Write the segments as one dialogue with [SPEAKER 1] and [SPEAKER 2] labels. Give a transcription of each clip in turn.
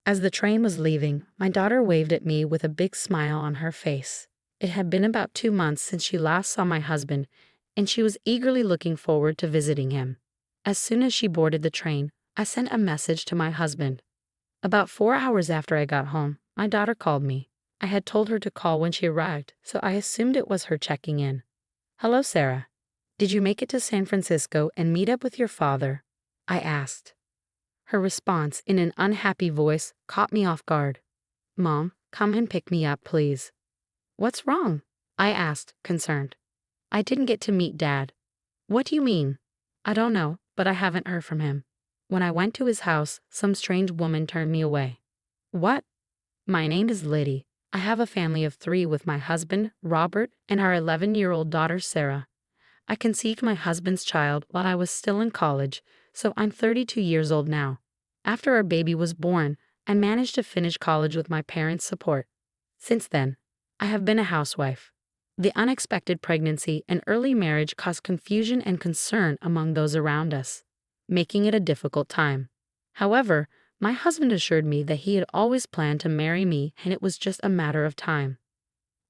[SPEAKER 1] As the train was leaving, my daughter waved at me with a big smile on her face. It had been about 2 months since she last saw my husband, and she was eagerly looking forward to visiting him. As soon as she boarded the train, I sent a message to my husband. About 4 hours after I got home, my daughter called me. I had told her to call when she arrived, so I assumed it was her checking in. "Hello, Sarah. Did you make it to San Francisco and meet up with your father?" I asked. Her response, in an unhappy voice, caught me off guard. "Mom, come and pick me up, please." "What's wrong?" I asked, concerned. "I didn't get to meet Dad." "What do you mean?" "I don't know, but I haven't heard from him. When I went to his house, some strange woman turned me away." "What?" "My name is Liddy. I have a family of 3 with my husband, Robert, and our 11-year-old daughter, Sarah. I conceived my husband's child while I was still in college, so I'm 32 years old now. After our baby was born, I managed to finish college with my parents' support. Since then, I have been a housewife. The unexpected pregnancy and early marriage caused confusion and concern among those around us, making it a difficult time. However, my husband assured me that he had always planned to marry me and it was just a matter of time.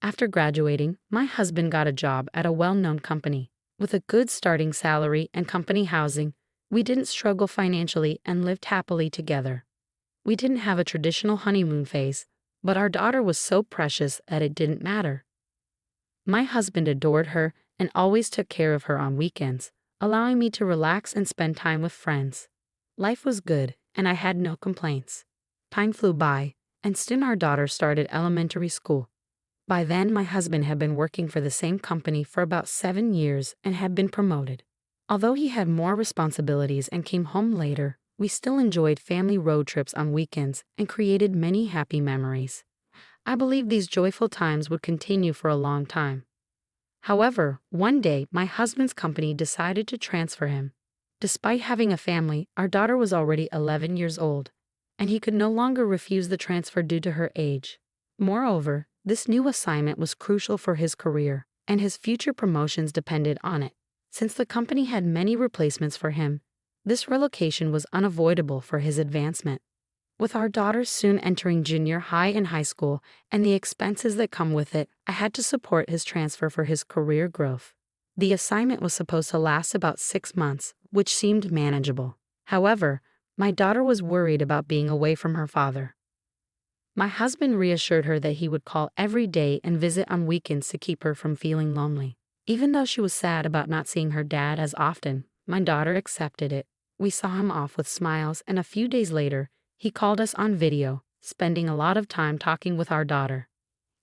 [SPEAKER 1] After graduating, my husband got a job at a well-known company. With a good starting salary and company housing, we didn't struggle financially and lived happily together. We didn't have a traditional honeymoon phase, but our daughter was so precious that it didn't matter. My husband adored her and always took care of her on weekends, allowing me to relax and spend time with friends. Life was good, and I had no complaints. Time flew by, and soon our daughter started elementary school. By then, my husband had been working for the same company for about 7 years and had been promoted. Although he had more responsibilities and came home later, we still enjoyed family road trips on weekends and created many happy memories. I believed these joyful times would continue for a long time. However, one day, my husband's company decided to transfer him. Despite having a family, our daughter was already 11 years old, and he could no longer refuse the transfer due to her age. Moreover, this new assignment was crucial for his career, and his future promotions depended on it. Since the company had many replacements for him, this relocation was unavoidable for his advancement. With our daughter soon entering junior high and high school and the expenses that come with it, I had to support his transfer for his career growth. The assignment was supposed to last about 6 months, which seemed manageable. However, my daughter was worried about being away from her father. My husband reassured her that he would call every day and visit on weekends to keep her from feeling lonely. Even though she was sad about not seeing her dad as often, my daughter accepted it. We saw him off with smiles, and a few days later, he called us on video, spending a lot of time talking with our daughter.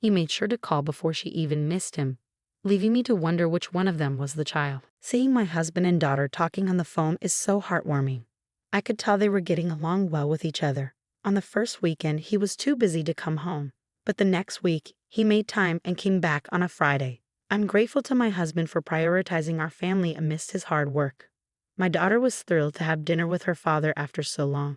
[SPEAKER 1] He made sure to call before she even missed him, leaving me to wonder which one of them was the child. Seeing my husband and daughter talking on the phone is so heartwarming. I could tell they were getting along well with each other. On the first weekend, he was too busy to come home, but the next week, he made time and came back on a Friday. I'm grateful to my husband for prioritizing our family amidst his hard work. My daughter was thrilled to have dinner with her father after so long.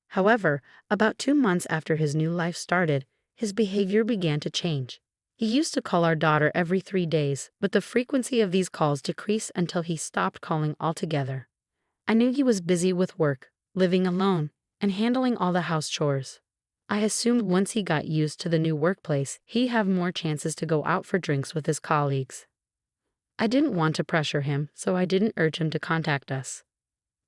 [SPEAKER 1] However, about 2 months after his new life started, his behavior began to change. He used to call our daughter every 3 days, but the frequency of these calls decreased until he stopped calling altogether. I knew he was busy with work, living alone, and handling all the house chores. I assumed once he got used to the new workplace, he'd have more chances to go out for drinks with his colleagues. I didn't want to pressure him, so I didn't urge him to contact us.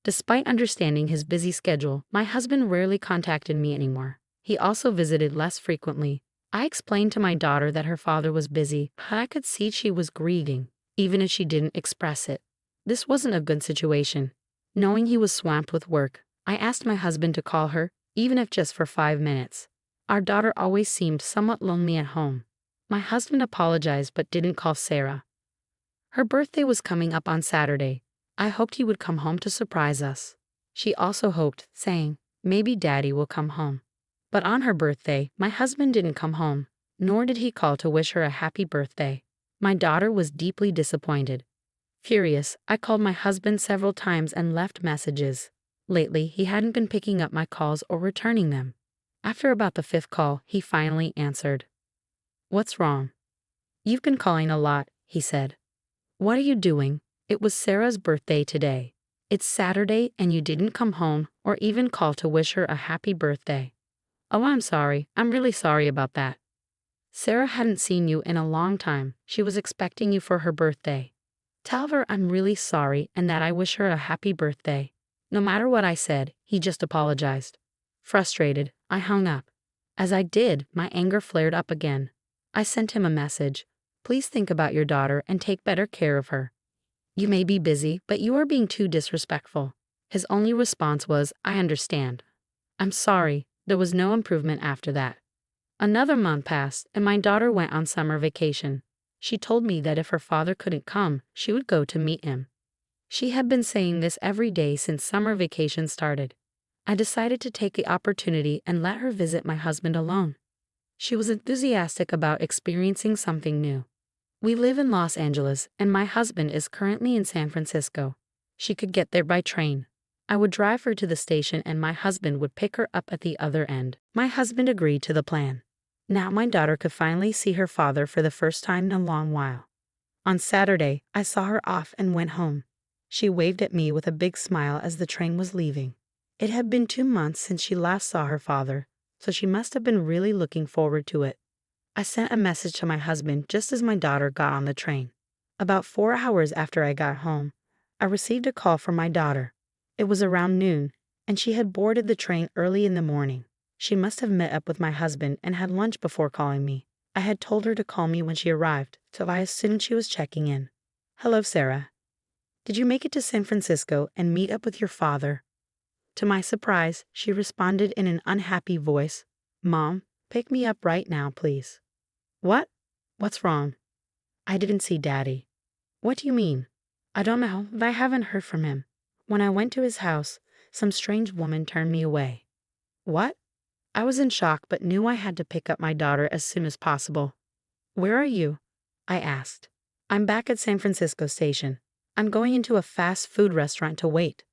[SPEAKER 1] Despite understanding his busy schedule, my husband rarely contacted me anymore. He also visited less frequently. I explained to my daughter that her father was busy, but I could see she was grieving, even if she didn't express it. This wasn't a good situation. Knowing he was swamped with work, I asked my husband to call her, even if just for 5 minutes. Our daughter always seemed somewhat lonely at home. My husband apologized but didn't call Sarah. Her birthday was coming up on Saturday. I hoped he would come home to surprise us. She also hoped, saying, "Maybe Daddy will come home." But on her birthday, my husband didn't come home, nor did he call to wish her a happy birthday. My daughter was deeply disappointed. Furious, I called my husband several times and left messages. Lately, he hadn't been picking up my calls or returning them. After about the 5th call, he finally answered. "What's wrong?" "You've been calling a lot," he said. "What are you doing? It was Sarah's birthday today. It's Saturday and you didn't come home or even call to wish her a happy birthday." Oh, I'm sorry. I'm really sorry about that. Sarah hadn't seen you in a long time. She was expecting you for her birthday. Tell her I'm really sorry and that I wish her a happy birthday. No matter what I said, he just apologized. Frustrated, I hung up. As I did, my anger flared up again. I sent him a message. Please think about your daughter and take better care of her. You may be busy, but you are being too disrespectful. His only response was, I understand. I'm sorry. There was no improvement after that. Another month passed, and my daughter went on summer vacation. She told me that if her father couldn't come, she would go to meet him. She had been saying this every day since summer vacation started. I decided to take the opportunity and let her visit my husband alone. She was enthusiastic about experiencing something new. We live in Los Angeles, and my husband is currently in San Francisco. She could get there by train. I would drive her to the station and my husband would pick her up at the other end. My husband agreed to the plan. Now my daughter could finally see her father for the first time in a long while. On Saturday, I saw her off and went home. She waved at me with a big smile as the train was leaving. It had been 2 months since she last saw her father, so she must have been really looking forward to it. I sent a message to my husband just as my daughter got on the train. About 4 hours after I got home, I received a call from my daughter. It was around noon, and she had boarded the train early in the morning. She must have met up with my husband and had lunch before calling me. I had told her to call me when she arrived, so I assumed she was checking in. Hello, Sarah. Did you make it to San Francisco and meet up with your father? To my surprise, she responded in an unhappy voice, Mom, pick me up right now, please. What? What's wrong? I didn't see Daddy. What do you mean? I don't know, but I haven't heard from him. When I went to his house, some strange woman turned me away. What? I was in shock but knew I had to pick up my daughter as soon as possible. Where are you? I asked. I'm back at San Francisco Station. I'm going into a fast food restaurant to wait.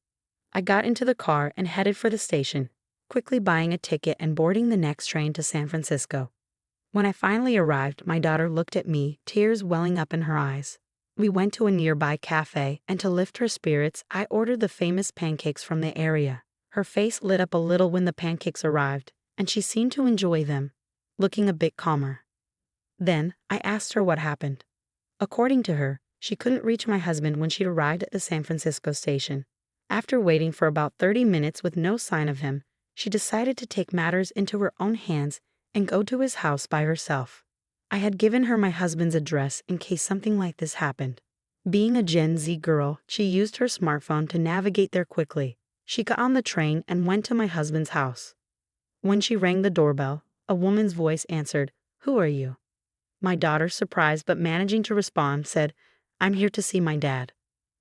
[SPEAKER 1] I got into the car and headed for the station, quickly buying a ticket and boarding the next train to San Francisco. When I finally arrived, my daughter looked at me, tears welling up in her eyes. We went to a nearby cafe, and to lift her spirits, I ordered the famous pancakes from the area. Her face lit up a little when the pancakes arrived, and she seemed to enjoy them, looking a bit calmer. Then, I asked her what happened. According to her, she couldn't reach my husband when she arrived at the San Francisco station. After waiting for about 30 minutes with no sign of him, she decided to take matters into her own hands and go to his house by herself. I had given her my husband's address in case something like this happened. Being a Gen Z girl, she used her smartphone to navigate there quickly. She got on the train and went to my husband's house. When she rang the doorbell, a woman's voice answered, Who are you? My daughter, surprised but managing to respond, said, I'm here to see my dad.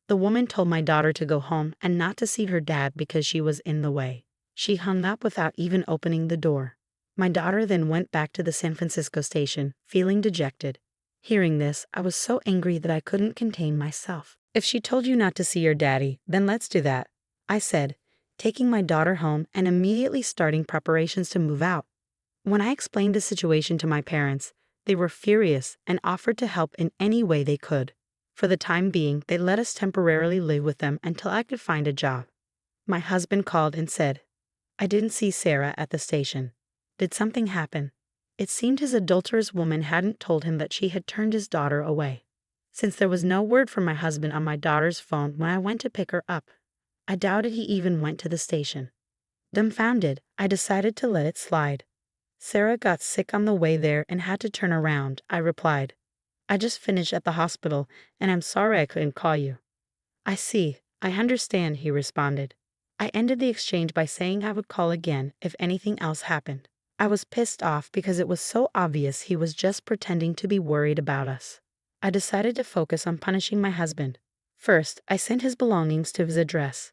[SPEAKER 1] The woman told my daughter to go home and not to see her dad because she was in the way. She hung up without even opening the door. My daughter then went back to the San Francisco station, feeling dejected. Hearing this, I was so angry that I couldn't contain myself. If she told you not to see your daddy, then let's do that, I said, taking my daughter home and immediately starting preparations to move out. When I explained the situation to my parents, they were furious and offered to help in any way they could. For the time being, they let us temporarily live with them until I could find a job. My husband called and said, I didn't see Sarah at the station. Did something happen? It seemed his adulterous woman hadn't told him that she had turned his daughter away. Since there was no word from my husband on my daughter's phone when I went to pick her up, I doubted he even went to the station. Dumbfounded, I decided to let it slide. Sarah got sick on the way there and had to turn around, I replied. I just finished at the hospital, and I'm sorry I couldn't call you. I see, I understand, he responded. I ended the exchange by saying I would call again if anything else happened. I was pissed off because it was so obvious he was just pretending to be worried about us. I decided to focus on punishing my husband. First, I sent his belongings to his address.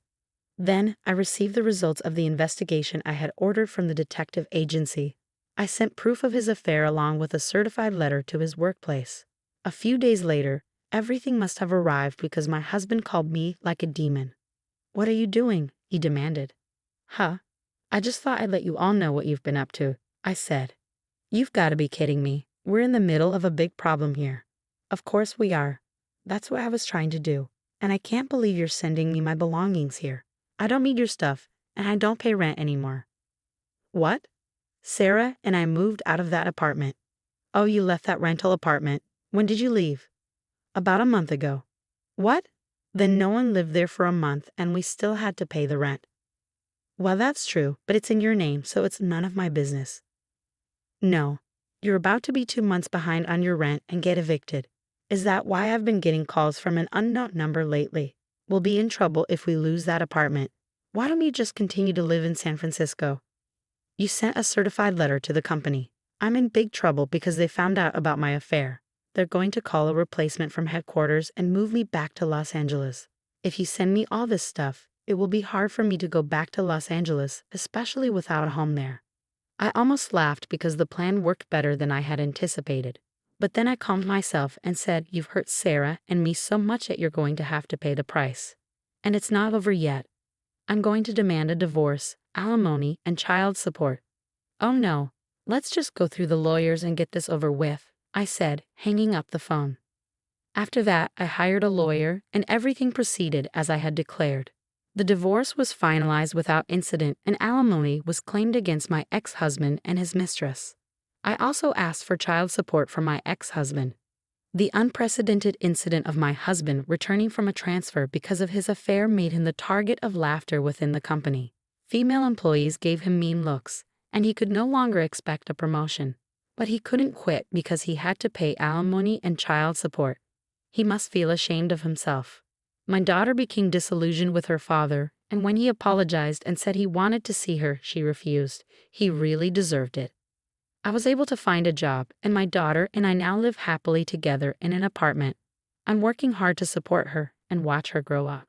[SPEAKER 1] Then, I received the results of the investigation I had ordered from the detective agency. I sent proof of his affair along with a certified letter to his workplace. A few days later, everything must have arrived because my husband called me like a demon. What are you doing? He demanded. Huh? I just thought I'd let you all know what you've been up to, I said. You've got to be kidding me. We're in the middle of a big problem here. Of course we are. That's what I was trying to do. And I can't believe you're sending me my belongings here. I don't need your stuff, and I don't pay rent anymore. What? Sarah and I moved out of that apartment. Oh, you left that rental apartment. When did you leave? About a month ago. What? Then no one lived there for a month and we still had to pay the rent. Well, that's true, but it's in your name, so it's none of my business. No. You're about to be 2 months behind on your rent and get evicted. Is that why I've been getting calls from an unknown number lately? We'll be in trouble if we lose that apartment. Why don't we just continue to live in San Francisco? You sent a certified letter to the company. I'm in big trouble because they found out about my affair. They're going to call a replacement from headquarters and move me back to Los Angeles. If you send me all this stuff, it will be hard for me to go back to Los Angeles, especially without a home there. I almost laughed because the plan worked better than I had anticipated. But then I calmed myself and said, you've hurt Sarah and me so much that you're going to have to pay the price. And it's not over yet. I'm going to demand a divorce, alimony, and child support. Oh no, let's just go through the lawyers and get this over with, I said, hanging up the phone. After that, I hired a lawyer and everything proceeded as I had declared. The divorce was finalized without incident and alimony was claimed against my ex-husband and his mistress. I also asked for child support from my ex-husband. The unprecedented incident of my husband returning from a transfer because of his affair made him the target of laughter within the company. Female employees gave him mean looks, and he could no longer expect a promotion. But he couldn't quit because he had to pay alimony and child support. He must feel ashamed of himself. My daughter became disillusioned with her father, and when he apologized and said he wanted to see her, she refused. He really deserved it. I was able to find a job, and my daughter and I now live happily together in an apartment. I'm working hard to support her and watch her grow up.